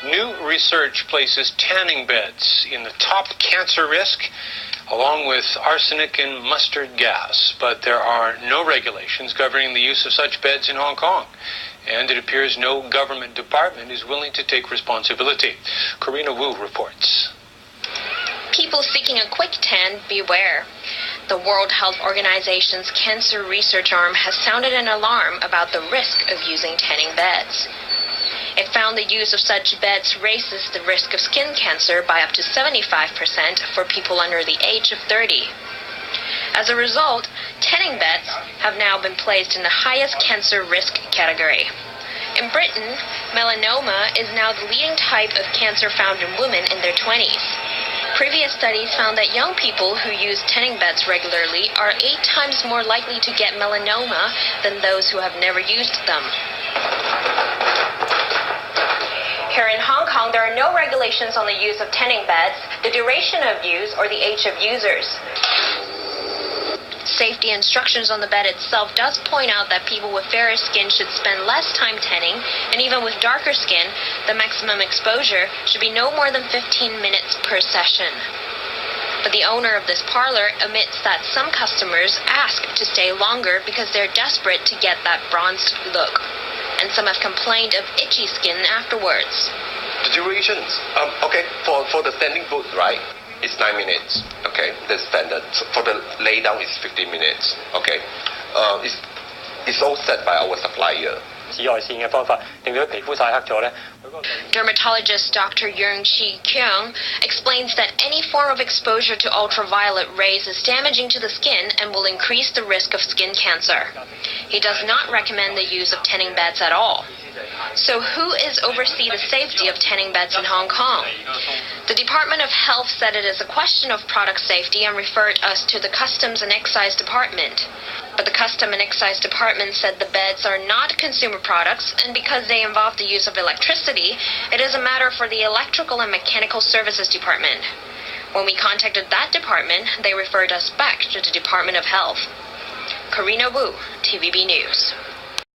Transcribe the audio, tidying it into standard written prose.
New research places tanning beds in the top cancer risk, along with arsenic and mustard gas. But there are no regulations governing the use of such beds in Hong Kong, and it appears no government department is willing to take responsibility. Karina Wu reports. People seeking a quick tan, beware. The World Health Organization's cancer research arm has sounded an alarm about the risk of using tanning beds. It found the use of such beds raises the risk of skin cancer by up to 75% for people under the age of 30. As a result, tanning beds have now been placed in the highest cancer risk category. In Britain, melanoma is now the leading type of cancer found in women in their 20s. Previous studies found that young people who use tanning beds regularly are 8 times more likely to get melanoma than those who have never used them. Here in Hong Kong, there are no regulations on the use of tanning beds, the duration of use, or the age of users. Safety instructions on the bed itself does point out that people with fairer skin should spend less time tanning, and even with darker skin, the maximum exposure should be no more than 15 minutes per session. But the owner of this parlor admits that some customers ask to stay longer because they're desperate to get that bronzed look. And some have complained of itchy skin afterwards. The durations, for the standing booth, right, it's 9 minutes, okay, the standard. For the lay down, it's 15 minutes, okay. It's all set by our supplier. Dermatologist Dr. Yung Chi Kyung explains that any form of exposure to ultraviolet rays is damaging to the skin and will increase the risk of skin cancer. He does not recommend the use of tanning beds at all. So who is overseeing the safety of tanning beds in Hong Kong? The Department of Health said it is a question of product safety and referred us to the Customs and Excise Department. But the Customs and Excise Department said the beds are not consumer products, and because they involve the use of electricity, it is a matter for the Electrical and Mechanical Services Department. When we contacted that department, they referred us back to the Department of Health. Karina Wu, TVB News.